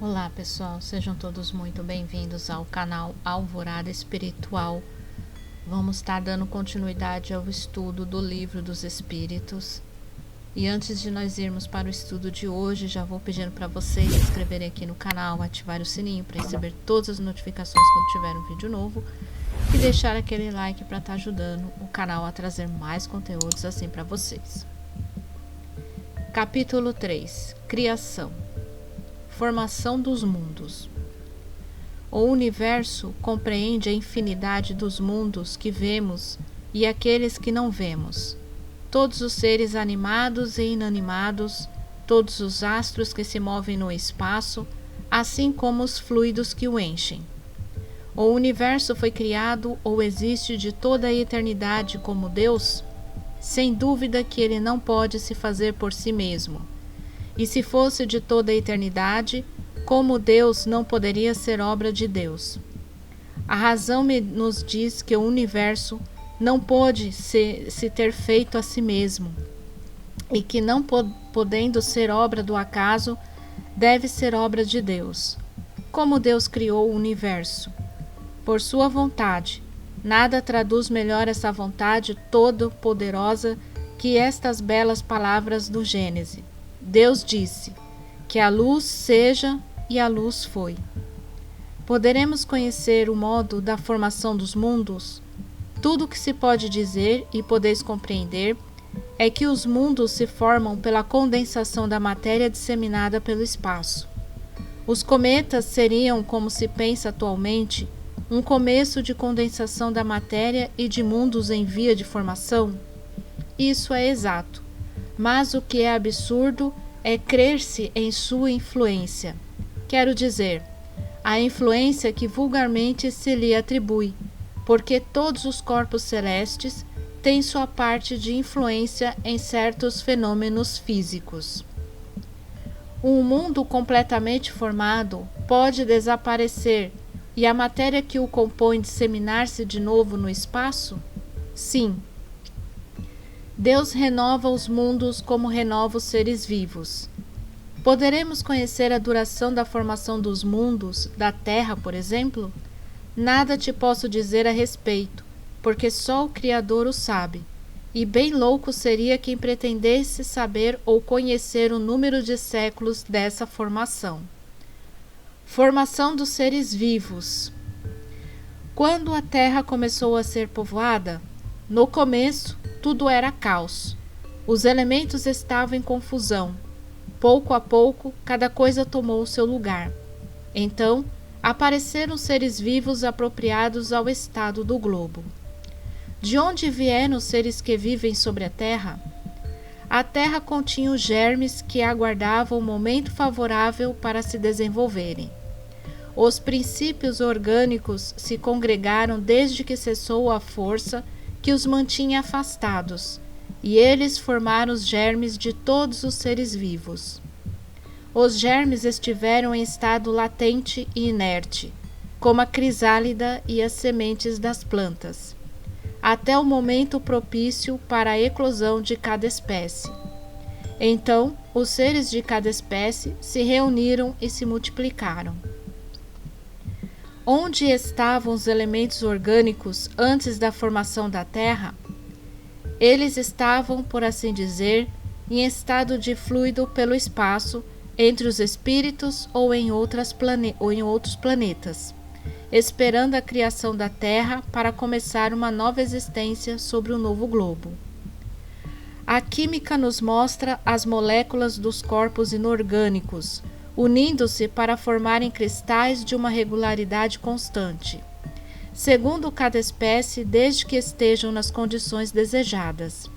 Olá pessoal, sejam todos muito bem-vindos ao canal Alvorada Espiritual. Vamos estar dando continuidade ao estudo do Livro dos Espíritos. E antes de nós irmos para o estudo de hoje, já vou pedindo para vocês se inscreverem aqui no canal, ativar o sininho para receber todas as notificações quando tiver um vídeo novo e deixar aquele like para estar ajudando o canal a trazer mais conteúdos assim para vocês. Capítulo 3: Criação. Formação dos mundos. O universo compreende a infinidade dos mundos que vemos e aqueles que não vemos, todos os seres animados e inanimados, todos os astros que se movem no espaço, assim como os fluidos que o enchem. O universo foi criado ou existe de toda a eternidade como Deus? Sem dúvida que ele não pode se fazer por si mesmo. E se fosse de toda a eternidade, como Deus não poderia ser obra de Deus? A razão nos diz que o universo não pode se ter feito a si mesmo, e que não podendo ser obra do acaso, deve ser obra de Deus. Como Deus criou o universo? Por sua vontade. Nada traduz melhor essa vontade todo-poderosa que estas belas palavras do Gênesis. Deus disse: que a luz seja, e a luz foi. Poderemos conhecer o modo da formação dos mundos? Tudo o que se pode dizer e podeis compreender é que os mundos se formam pela condensação da matéria disseminada pelo espaço. Os cometas seriam, como se pensa atualmente, um começo de condensação da matéria e de mundos em via de formação? Isso é exato. Mas o que é absurdo é crer-se em sua influência. Quero dizer, a influência que vulgarmente se lhe atribui, porque todos os corpos celestes têm sua parte de influência em certos fenômenos físicos. Um mundo completamente formado pode desaparecer e a matéria que o compõe disseminar-se de novo no espaço? Sim. Deus renova os mundos como renova os seres vivos. Poderemos conhecer a duração da formação dos mundos, da Terra, por exemplo? Nada te posso dizer a respeito, porque só o Criador o sabe, e bem louco seria quem pretendesse saber ou conhecer o número de séculos dessa formação. Formação dos seres vivos. Quando a Terra começou a ser povoada, no começo, tudo era caos. Os elementos estavam em confusão. Pouco a pouco, cada coisa tomou o seu lugar. Então, apareceram seres vivos apropriados ao estado do globo. De onde vieram os seres que vivem sobre a Terra? A Terra continha os germes que aguardavam o momento favorável para se desenvolverem. Os princípios orgânicos se congregaram desde que cessou a força que os mantinha afastados, e eles formaram os germes de todos os seres vivos. Os germes estiveram em estado latente e inerte, como a crisálida e as sementes das plantas, até o momento propício para a eclosão de cada espécie. Então, os seres de cada espécie se reuniram e se multiplicaram. Onde estavam os elementos orgânicos antes da formação da Terra? Eles estavam, por assim dizer, em estado de fluido pelo espaço, entre os espíritos ou em outros planetas, esperando a criação da Terra para começar uma nova existência sobre o novo globo. A química nos mostra as moléculas dos corpos inorgânicos, unindo-se para formarem cristais de uma regularidade constante, segundo cada espécie, desde que estejam nas condições desejadas.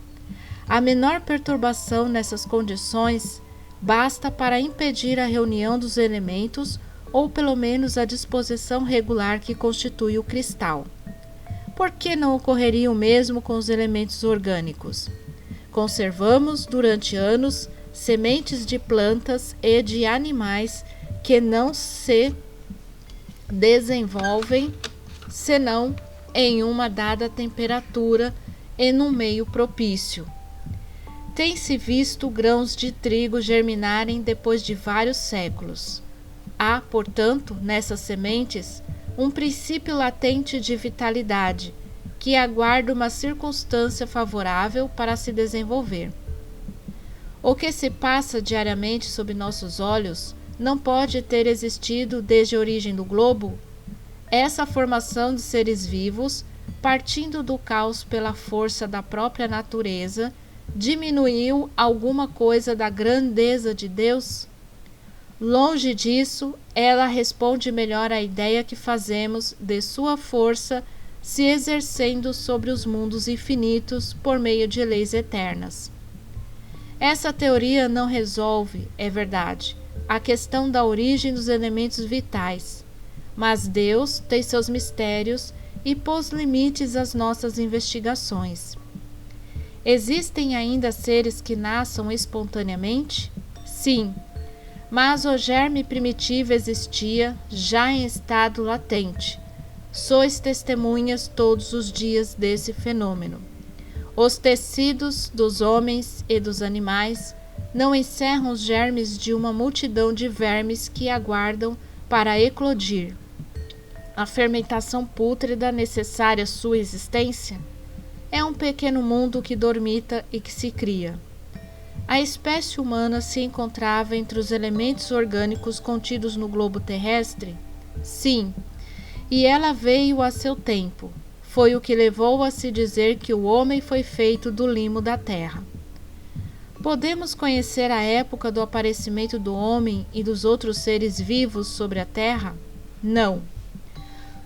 A menor perturbação nessas condições basta para impedir a reunião dos elementos ou pelo menos a disposição regular que constitui o cristal. Por que não ocorreria o mesmo com os elementos orgânicos? Conservamos durante anos sementes de plantas e de animais que não se desenvolvem senão em uma dada temperatura e num meio propício. Tem-se visto grãos de trigo germinarem depois de vários séculos. Há, portanto, nessas sementes, um princípio latente de vitalidade, que aguarda uma circunstância favorável para se desenvolver. O que se passa diariamente sob nossos olhos não pode ter existido desde a origem do globo? Essa formação de seres vivos, partindo do caos pela força da própria natureza, diminuiu alguma coisa da grandeza de Deus? Longe disso, ela responde melhor à ideia que fazemos de sua força se exercendo sobre os mundos infinitos por meio de leis eternas. Essa teoria não resolve, é verdade, a questão da origem dos elementos vitais, mas Deus tem seus mistérios e pôs limites às nossas investigações. Existem ainda seres que nasçam espontaneamente? Sim, mas o germe primitivo existia já em estado latente. Sois testemunhas todos os dias desse fenômeno. Os tecidos dos homens e dos animais não encerram os germes de uma multidão de vermes que aguardam para eclodir. A fermentação pútrida necessária à sua existência é um pequeno mundo que dormita e que se cria. A espécie humana se encontrava entre os elementos orgânicos contidos no globo terrestre? Sim, e ela veio a seu tempo. Foi o que levou a se dizer que o homem foi feito do limo da terra. Podemos conhecer a época do aparecimento do homem e dos outros seres vivos sobre a terra? Não.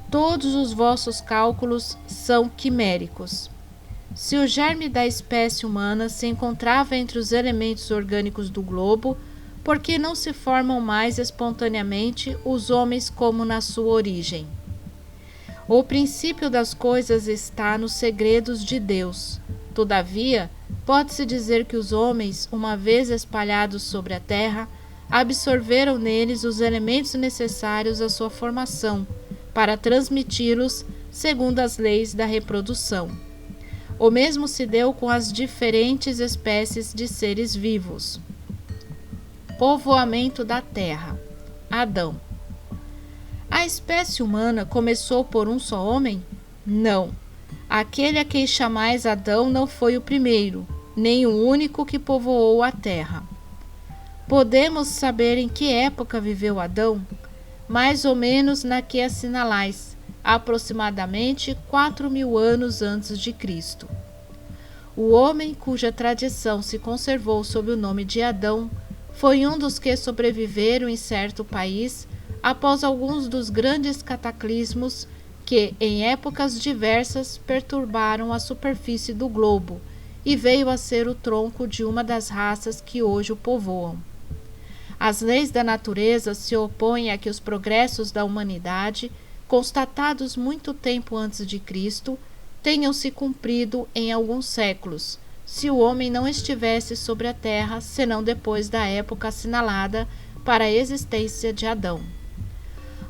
Todos os vossos cálculos são quiméricos. Se o germe da espécie humana se encontrava entre os elementos orgânicos do globo, por que não se formam mais espontaneamente os homens como na sua origem? O princípio das coisas está nos segredos de Deus. Todavia, pode-se dizer que os homens, uma vez espalhados sobre a terra, absorveram neles os elementos necessários à sua formação, para transmiti-los segundo as leis da reprodução. O mesmo se deu com as diferentes espécies de seres vivos. Povoamento da terra. Adão. A espécie humana começou por um só homem? Não. Aquele a quem chamais Adão não foi o primeiro, nem o único que povoou a terra. Podemos saber em que época viveu Adão? Mais ou menos na que assinalais, aproximadamente 4.000 anos antes de Cristo. O homem cuja tradição se conservou sob o nome de Adão foi um dos que sobreviveram em certo país após alguns dos grandes cataclismos que, em épocas diversas, perturbaram a superfície do globo e veio a ser o tronco de uma das raças que hoje o povoam. As leis da natureza se opõem a que os progressos da humanidade, constatados muito tempo antes de Cristo, tenham se cumprido em alguns séculos, se o homem não estivesse sobre a terra senão depois da época assinalada para a existência de Adão.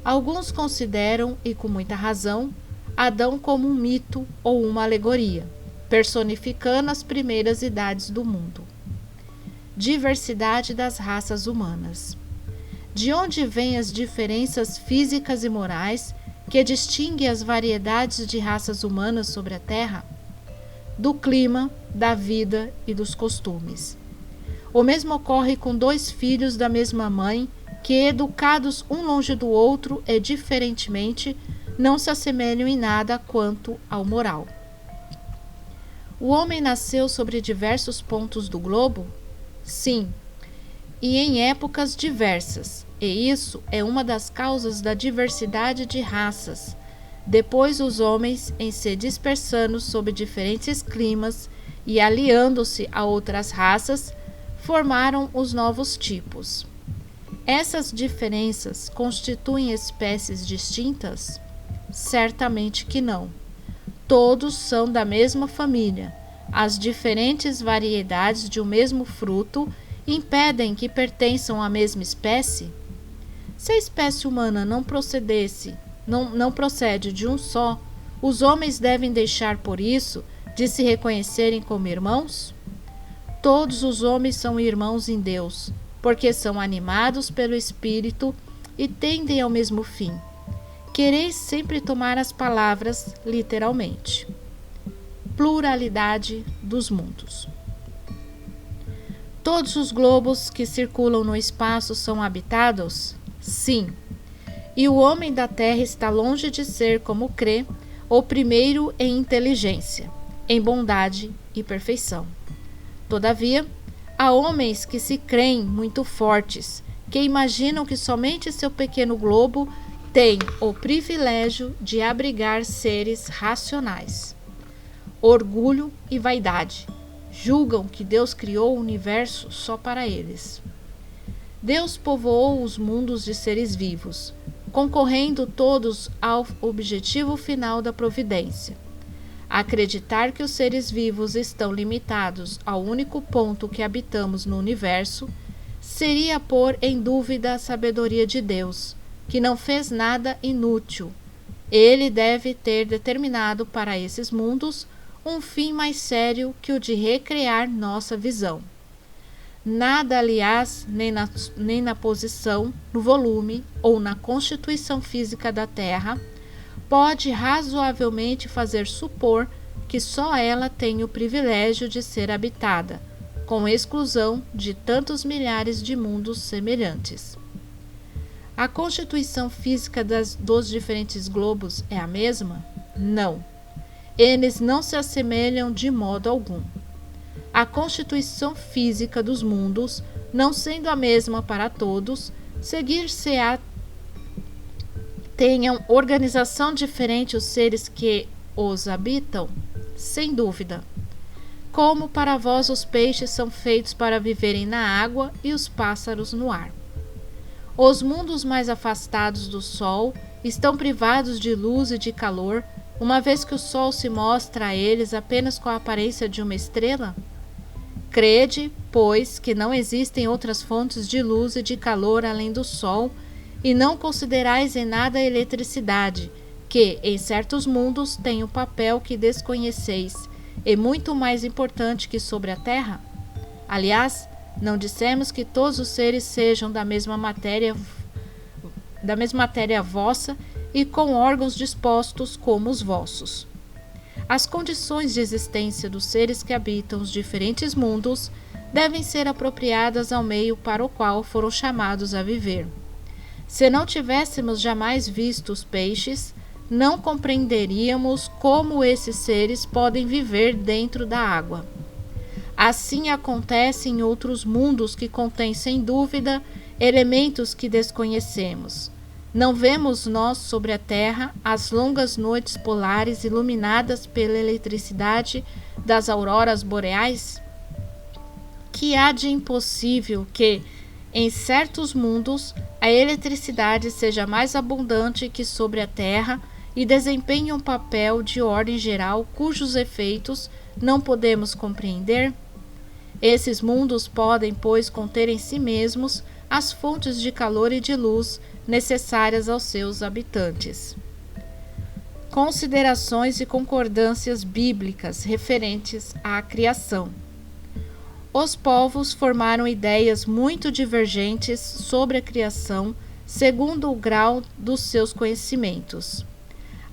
Alguns consideram, e com muita razão, Adão como um mito ou uma alegoria, personificando as primeiras idades do mundo. Diversidade das raças humanas. De onde vêm as diferenças físicas e morais que distinguem as variedades de raças humanas sobre a Terra? Do clima, da vida e dos costumes. O mesmo ocorre com dois filhos da mesma mãe que, educados um longe do outro e diferentemente, não se assemelham em nada quanto ao moral. O homem nasceu sobre diversos pontos do globo? Sim, e em épocas diversas, e isso é uma das causas da diversidade de raças. Depois os homens, em se dispersando sob diferentes climas e aliando-se a outras raças, formaram os novos tipos. Essas diferenças constituem espécies distintas? Certamente que não. Todos são da mesma família. As diferentes variedades de um mesmo fruto impedem que pertençam à mesma espécie? Se a espécie humana não procede de um só, os homens devem deixar por isso de se reconhecerem como irmãos? Todos os homens são irmãos em Deus, porque são animados pelo Espírito e tendem ao mesmo fim. Quereis sempre tomar as palavras literalmente. Pluralidade dos mundos. Todos os globos que circulam no espaço são habitados? Sim. E o homem da Terra está longe de ser, como crê, o primeiro em inteligência, em bondade e perfeição. Todavia, há homens que se creem muito fortes, que imaginam que somente seu pequeno globo tem o privilégio de abrigar seres racionais. Orgulho e vaidade. Julgam que Deus criou o universo só para eles. Deus povoou os mundos de seres vivos, concorrendo todos ao objetivo final da providência. Acreditar que os seres vivos estão limitados ao único ponto que habitamos no universo seria pôr em dúvida a sabedoria de Deus, que não fez nada inútil. Ele deve ter determinado para esses mundos um fim mais sério que o de recrear nossa visão. Nada, aliás, nem na posição, no volume ou na constituição física da Terra, pode razoavelmente fazer supor que só ela tem o privilégio de ser habitada, com exclusão de tantos milhares de mundos semelhantes. A constituição física dos diferentes globos é a mesma? Não. Eles não se assemelham de modo algum. A constituição física dos mundos, não sendo a mesma para todos, seguir-se-á tenham organização diferente os seres que os habitam? Sem dúvida. Como para vós os peixes são feitos para viverem na água e os pássaros no ar. Os mundos mais afastados do Sol estão privados de luz e de calor, uma vez que o Sol se mostra a eles apenas com a aparência de uma estrela? Crede, pois, que não existem outras fontes de luz e de calor além do Sol, e não considerais em nada a eletricidade, que, em certos mundos, tem um papel que desconheceis, e muito mais importante que sobre a Terra? Aliás, não dissemos que todos os seres sejam da mesma matéria vossa e com órgãos dispostos como os vossos. As condições de existência dos seres que habitam os diferentes mundos devem ser apropriadas ao meio para o qual foram chamados a viver. Se não tivéssemos jamais visto os peixes, não compreenderíamos como esses seres podem viver dentro da água. Assim acontece em outros mundos que contêm, sem dúvida, elementos que desconhecemos. Não vemos nós sobre a Terra as longas noites polares iluminadas pela eletricidade das auroras boreais? Que há de impossível que, em certos mundos, a eletricidade seja mais abundante que sobre a Terra e desempenhe um papel de ordem geral cujos efeitos não podemos compreender? Esses mundos podem, pois, conter em si mesmos as fontes de calor e de luz necessárias aos seus habitantes. Considerações e concordâncias bíblicas referentes à criação. Os povos formaram ideias muito divergentes sobre a criação, segundo o grau dos seus conhecimentos.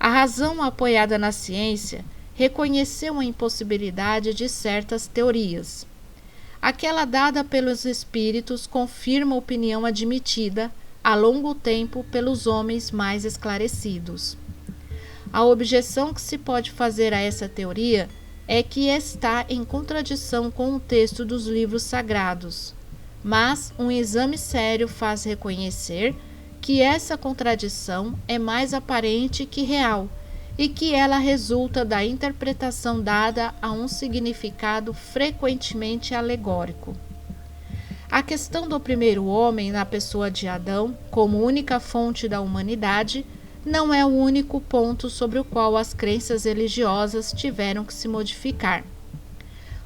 A razão apoiada na ciência reconheceu a impossibilidade de certas teorias. Aquela dada pelos espíritos confirma a opinião admitida há longo tempo pelos homens mais esclarecidos. A objeção que se pode fazer a essa teoria é que está em contradição com o texto dos livros sagrados, mas um exame sério faz reconhecer que essa contradição é mais aparente que real e que ela resulta da interpretação dada a um significado frequentemente alegórico. A questão do primeiro homem na pessoa de Adão, como única fonte da humanidade, não é o único ponto sobre o qual as crenças religiosas tiveram que se modificar.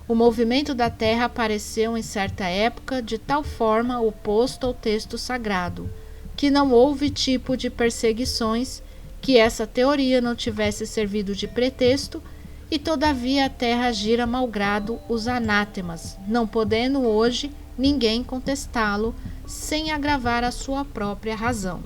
O movimento da Terra apareceu em certa época de tal forma oposto ao texto sagrado, que não houve tipo de perseguições que essa teoria não tivesse servido de pretexto, e todavia a Terra gira malgrado os anátemas, não podendo hoje ninguém contestá-lo, sem agravar a sua própria razão.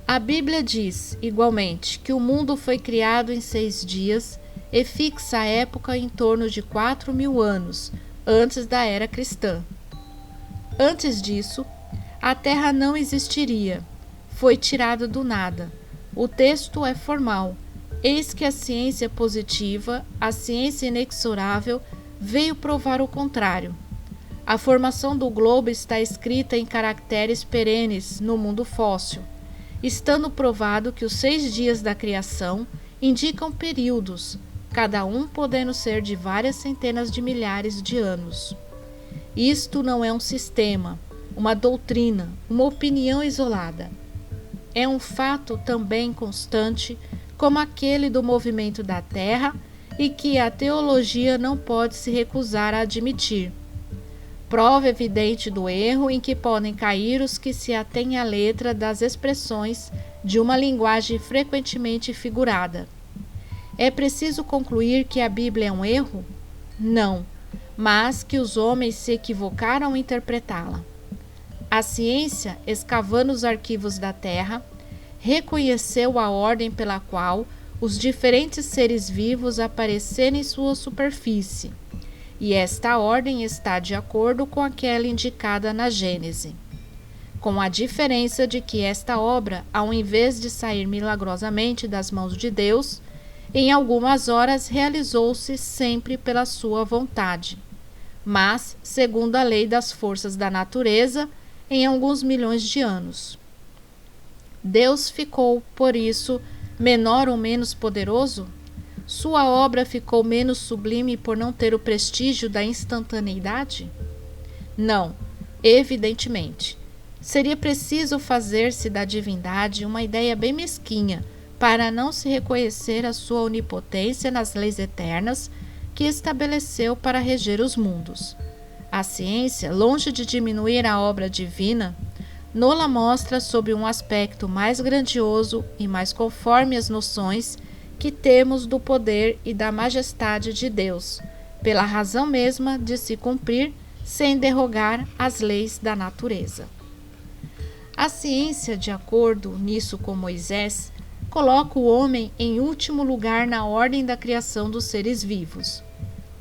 A Bíblia diz, igualmente, que o mundo foi criado em 6 dias e fixa a época em torno de 4.000 anos, antes da era cristã. Antes disso, a Terra não existiria, foi tirada do nada. O texto é formal. Eis que a ciência positiva, a ciência inexorável, veio provar o contrário. A formação do globo está escrita em caracteres perenes no mundo fóssil, estando provado que os 6 dias da criação indicam períodos, cada um podendo ser de várias centenas de milhares de anos. Isto não é um sistema, uma doutrina, uma opinião isolada. É um fato também constante, como aquele do movimento da Terra, e que a teologia não pode se recusar a admitir. Prova evidente do erro em que podem cair os que se atêm à letra das expressões de uma linguagem frequentemente figurada. É preciso concluir que a Bíblia é um erro? Não, mas que os homens se equivocaram ao interpretá-la. A ciência, escavando os arquivos da Terra, reconheceu a ordem pela qual os diferentes seres vivos apareceram em sua superfície, e esta ordem está de acordo com aquela indicada na Gênese, com a diferença de que esta obra, ao invés de sair milagrosamente das mãos de Deus, em algumas horas realizou-se sempre pela sua vontade, mas, segundo a lei das forças da natureza, em alguns milhões de anos. Deus ficou, por isso, menor ou menos poderoso? Sua obra ficou menos sublime por não ter o prestígio da instantaneidade? Não, evidentemente. Seria preciso fazer-se da divindade uma ideia bem mesquinha para não se reconhecer a sua onipotência nas leis eternas que estabeleceu para reger os mundos. A ciência, longe de diminuir a obra divina, nola mostra sob um aspecto mais grandioso e mais conforme às noções que temos do poder e da majestade de Deus, pela razão mesma de se cumprir sem derrogar as leis da natureza. A ciência, de acordo nisso com Moisés, coloca o homem em último lugar na ordem da criação dos seres vivos.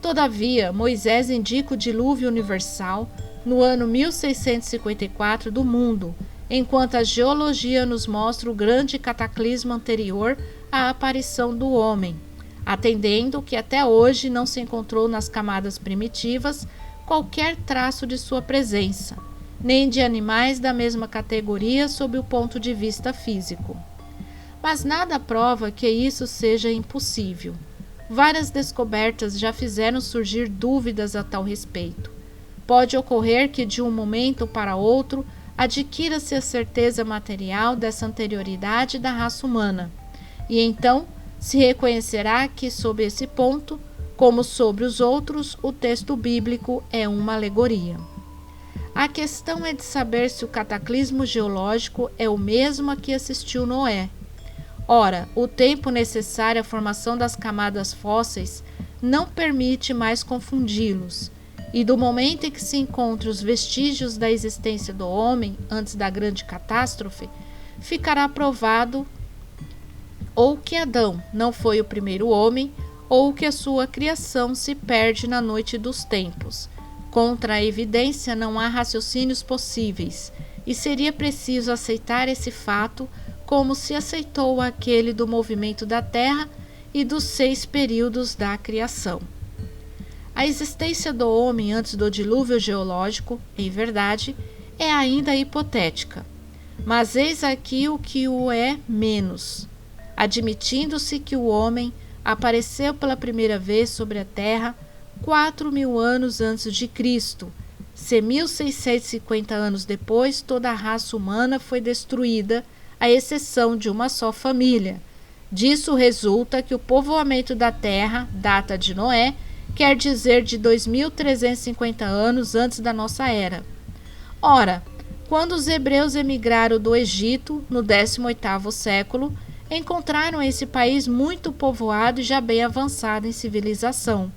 Todavia, Moisés indica o dilúvio universal no ano 1654 do mundo, enquanto a geologia nos mostra o grande cataclisma anterior à aparição do homem, atendendo que até hoje não se encontrou nas camadas primitivas qualquer traço de sua presença, nem de animais da mesma categoria sob o ponto de vista físico. Mas nada prova que isso seja impossível. Várias descobertas já fizeram surgir dúvidas a tal respeito. Pode ocorrer que de um momento para outro adquira-se a certeza material dessa anterioridade da raça humana, e então se reconhecerá que, sob esse ponto, como sobre os outros, o texto bíblico é uma alegoria. A questão é de saber se o cataclismo geológico é o mesmo a que assistiu Noé. Ora, o tempo necessário à formação das camadas fósseis não permite mais confundi-los, e do momento em que se encontram os vestígios da existência do homem antes da grande catástrofe, ficará provado ou que Adão não foi o primeiro homem, ou que a sua criação se perde na noite dos tempos. Contra a evidência não há raciocínios possíveis, e seria preciso aceitar esse fato como se aceitou aquele do movimento da Terra e dos 6 períodos da criação. A existência do homem antes do dilúvio geológico, em verdade, é ainda hipotética, mas eis aqui o que o é menos. Admitindo-se que o homem apareceu pela primeira vez sobre a Terra 4.000 anos antes de Cristo, se 1.650 anos depois toda a raça humana foi destruída, à exceção de uma só família. Disso resulta que o povoamento da Terra, data de Noé, quer dizer de 2.350 anos antes da nossa era. Ora, quando os hebreus emigraram do Egito, no 18º século, encontraram esse país muito povoado e já bem avançado em civilização.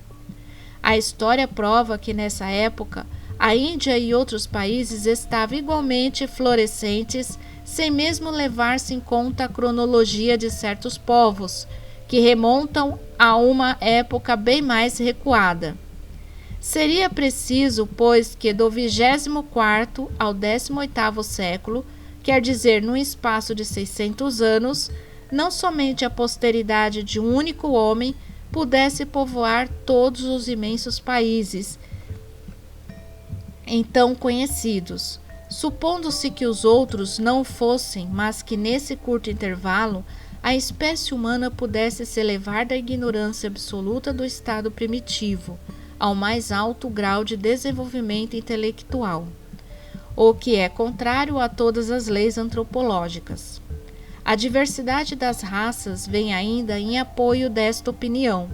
A história prova que nessa época A Índia e outros países estavam igualmente florescentes, sem mesmo levar-se em conta a cronologia de certos povos, que remontam a uma época bem mais recuada. Seria preciso, pois, que do 24º ao 18º século, quer dizer, num espaço de 600 anos, não somente a posteridade de um único homem pudesse povoar todos os imensos países então conhecidos, supondo-se que os outros não fossem, mas que nesse curto intervalo a espécie humana pudesse se elevar da ignorância absoluta do estado primitivo ao mais alto grau de desenvolvimento intelectual, o que é contrário a todas as leis antropológicas. A diversidade das raças vem ainda em apoio desta opinião.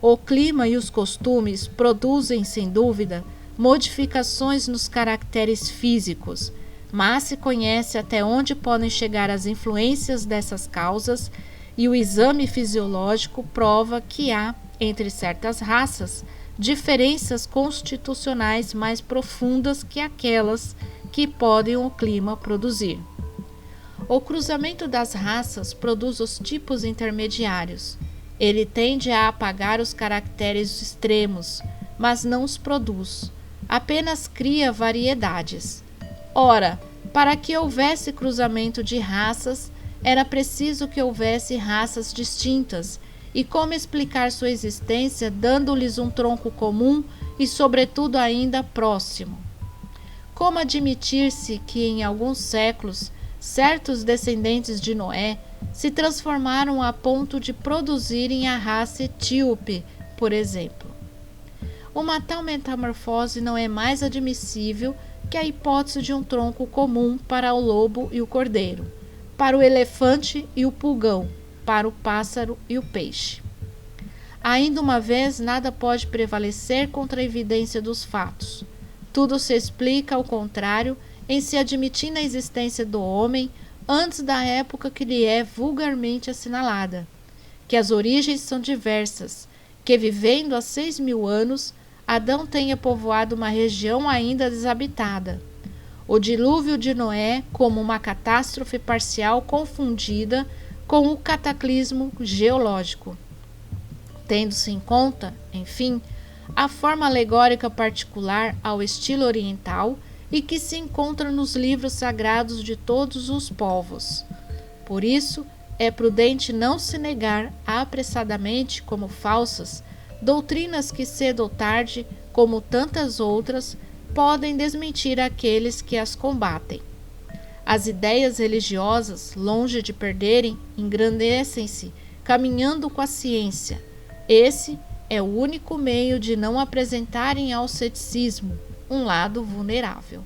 O clima e os costumes produzem, sem dúvida, modificações nos caracteres físicos, mas se conhece até onde podem chegar as influências dessas causas, e o exame fisiológico prova que há, entre certas raças, diferenças constitucionais mais profundas que aquelas que podem o clima produzir. O cruzamento das raças produz os tipos intermediários. Ele tende a apagar os caracteres extremos, mas não os produz, apenas cria variedades. Ora, para que houvesse cruzamento de raças, era preciso que houvesse raças distintas, e como explicar sua existência dando-lhes um tronco comum e, sobretudo, ainda próximo? Como admitir-se que, em alguns séculos, certos descendentes de Noé se transformaram a ponto de produzirem a raça etíope, por exemplo? Uma tal metamorfose não é mais admissível que a hipótese de um tronco comum para o lobo e o cordeiro, para o elefante e o pulgão, para o pássaro e o peixe. Ainda uma vez, nada pode prevalecer contra a evidência dos fatos. Tudo se explica, ao contrário, em se admitindo a existência do homem antes da época que lhe é vulgarmente assinalada, que as origens são diversas, que, vivendo há 6.000 anos, Adão tenha povoado uma região ainda desabitada. O dilúvio de Noé como uma catástrofe parcial confundida com o cataclismo geológico. Tendo-se em conta, enfim, a forma alegórica particular ao estilo oriental e que se encontra nos livros sagrados de todos os povos. Por isso, é prudente não se negar apressadamente como falsas doutrinas que cedo ou tarde, como tantas outras, podem desmentir aqueles que as combatem. As ideias religiosas, longe de perderem, engrandecem-se, caminhando com a ciência. Esse é o único meio de não apresentarem ao ceticismo um lado vulnerável.